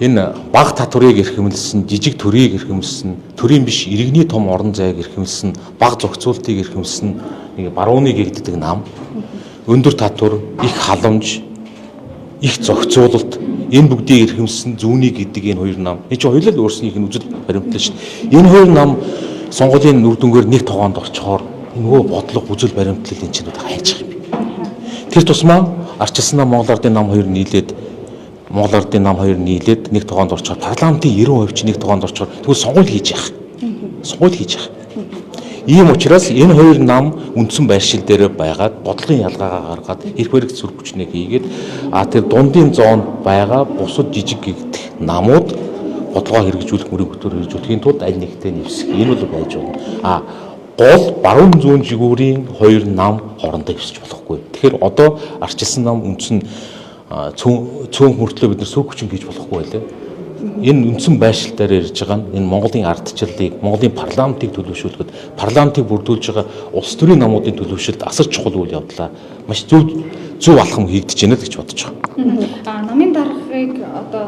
Энэ баг татварыг эрхэмлсэн, жижиг төрийг эрхэмлсэн, төрийн биш иргэний том орон зайг эрхэмлсэн, баг зохицуултыг эрхэмлсэн нэг барууныг гэгддэг нам, өндөр татвар, их халамж, их зохицуулалт, энэ бүгдийг эрхэмлсэн зүүнийг гэдэг энэ хоёр нам. Энэ чинь хоёулаа өөрснийх нь үзэл баримтлал шүү дээ. Энэ хоёр нам сонгуулийн үр дүнгээр нэг тогоонд орчхоор нөгөө бодлого үзэл баримтлал энэ чинь хайчих юм. Тэр тусмаа арчилсан нам Монгол Ардын нам хоёр нийлээд нэг тогоонд орчхоор парламентын 90% ч нэг тогоонд орчхоор тэгвэл сонгуул хийж явах. Ийм учраас энэ хоёр нам үндсэн байршил дээр байгаад бодлогын ялгаагаа гаргаад эрх баригч зүрх хүчнээ хийгээд тэр дундын зоонд байгаа бусад жижиг гэгдэх намууд бодлогоо хэрэгжүүлэх, мөрийг бүтээр хэрэгжүүлэхийн тулд аль нэгтэй нэвсэх. Энэ бол байж болно. Гол баруун зүүн жигүүрийн хоёр нам хоорондоо хэвсэж болохгүй. Тэгэхээр одоо арчилсан нам үндсэн цөөн мөртлөө бид нар сүрх хүчин хийж болохгүй байлаа. Энэ үндсэн байршилтаар ярьж байгаа нь энэ Монголын ардчлалыг, Монголын парламентыг төлөвшүүлэхэд, парламентыг бүрдүүлж байгаа улс төрийн намуудын төлөвшөлд асар чухал үйл явдлаа маш зөв алхам хийгдэж байна л гэж бодож байгаа. Намын даргыг одоо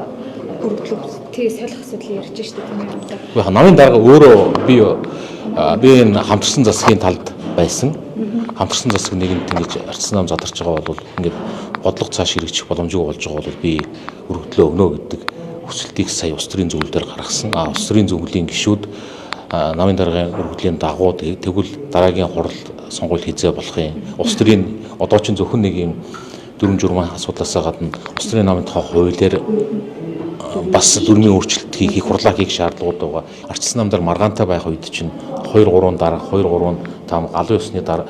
бүрдүүлэлтээ солих асуудал ярьж штэ тийм үү? Намын дарга өөрөө би энэ хамтарсан засгийн талд байсан. Хамтарсан засаг нийгэмд ингэж арчилсан нам задарч байгаа бол ингээд бодлого цааш хэрэгжих боломжгүй болж байгаа бол би өргөдлөө өгнө гэдэг хүсэлтийг сая улс төрийн зөвлөлөөр гаргасан. Улс төрийн зөвлөлийн гишүүд намын даргын өргөдлийн дагуу тэгвэл дараагийн хурал сонгуул хийзээ болох юм. Улс төрийн одоо ч зөвхөн нэг юм дүрм журмын асуудлаасаа гадна улс төрийн намын тухай хуулиар бас дүрмийн өөрчлөлт хийх хурлаа хийх шаардлагууд байгаа. Арчилсан намдар маргаантай байх үед чинь 2-3 дарга 2-3 там албан ёсны дараа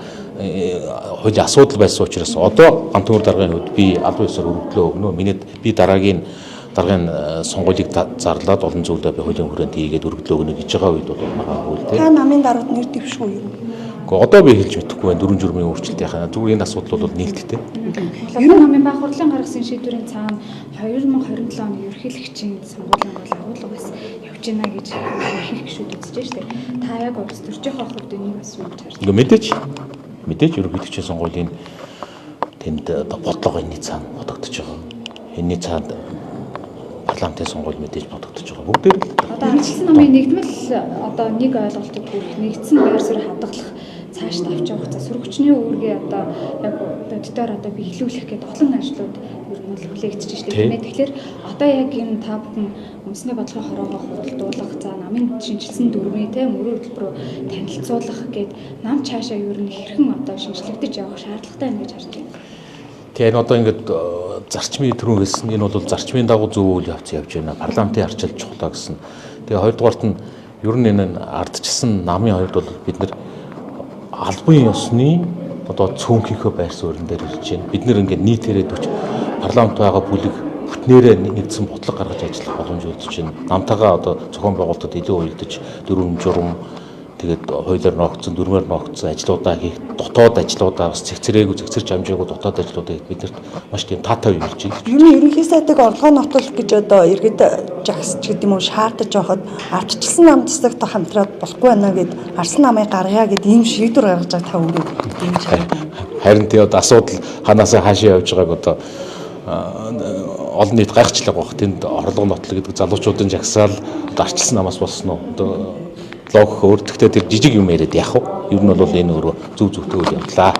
хуулийн асуудал байсан учраас одоо ганц төр даргын хувьд би албан ёсоор өргөдлөө өгнө. Би дараагийн сонгуулийг зарлаад олон зүйлдээ би хуулийн хүрээнд хийгээд өргөдлөө өгнө гэж байгаа үед бол байгаа хөл тэ. Та намын даргад нэр дэвшгүй юу? Гэхдээ одоо би хэлж мэдэхгүй байна. Дүрм журмын өөрчлөлтийн зүгээр энэ асуудал бол нээлттэй. Одоо намын баг хурлын гаргасан шийдвэрийн цаана 2027 оны ерөнхийлөгчийн сонгуулийн гол агуулгаас явж гинэ гэж их гишүүд үзэж штэ. Та яг улс төрчийнхөө хувьд энийг бас юу гэж харж байна? Мэдээж ерөнхийлөгчийн сонгуулийн тэнд бодлого энэний цаана бодогдож байгаа. Энэний цаана парламентын сонгуул мэдээж бодогдож байгаа. Бүгдээр л одоо арчилсан намын нэгдмэл одоо нэг ойлголтод хүрэх, нэгдсэн байр суурь хадгалах, цааш тавьж явах за сүргчний үүргээ одоо яг боддоор одоо биелүүлэх гэдэг олон ажлууд ер нь л хүлээгдэж штеп тийм ээ. Тэгэхээр одоо яг энэ та бүхэн үндэсний бодлогын хороогоо хуралдуулах, за намын шинжилсэн дүрмээ те мөрөө хөтөлбөрөөр танилцуулах гээд нам цаашаа ер нь хэрхэн одоо шинжлэгдэж явах шаардлагатай байна гэж харж байна. Тэгэхээр одоо ингээд зарчмын төрөө хэлсэн энэ бол зарчмын дагуу зөв үйл явц явж байна. Парламентын арчилж чухлаа гэсэн. Тэгээ хоёрдугаарт нь ер нь энэ ардчилсан намын хувьд бол бид нэр албан ёсны одоо цөөнхийнхөө байр суурин дээр ирж байна. Бид нэр ингээд нийтээрээ парламент байгаа бүлэг бүтнээрээ нэгдсэн бодлого гаргаж ажиллах боломж өгч байна. Намтайгаа одоо зохион байгуулалтад илүү уялдаж дүрм журм тэгээд хуулиар ногдсон, дүрмээр ногдсон ажлуудаа хийх, дотоод ажлуудаа бас цэгцэрч амжаагүй дотоод ажлуудаа хийх бидэрт маш тийм таатай юу болж байна. Ер нь ерөнхий сайдыг орлогоо нотолох гэж одоо иргэд жагсч гэдэг юм уу шаардаж байхад ардчилсан нам засагтай хамтраад болохгүй байна гэд арсан намыг гаргая гэд ийм шийдвэр гаргаж байгаа та өөрөө дэмж харагдана. Харин тийм одоо асуудал ханаасаа хаашаа явж байгааг одоо олон нийт гайхчлаг баг. Тэнд орлого нотлол гэдэг залуучуудын жагсаал одоо арчилсан намаас болсон уу? Одоо логик өөртөө тэр жижиг юм яриад яах вэ? Ер нь бол энэ өөрөө зөв зөвхөн явдлаа.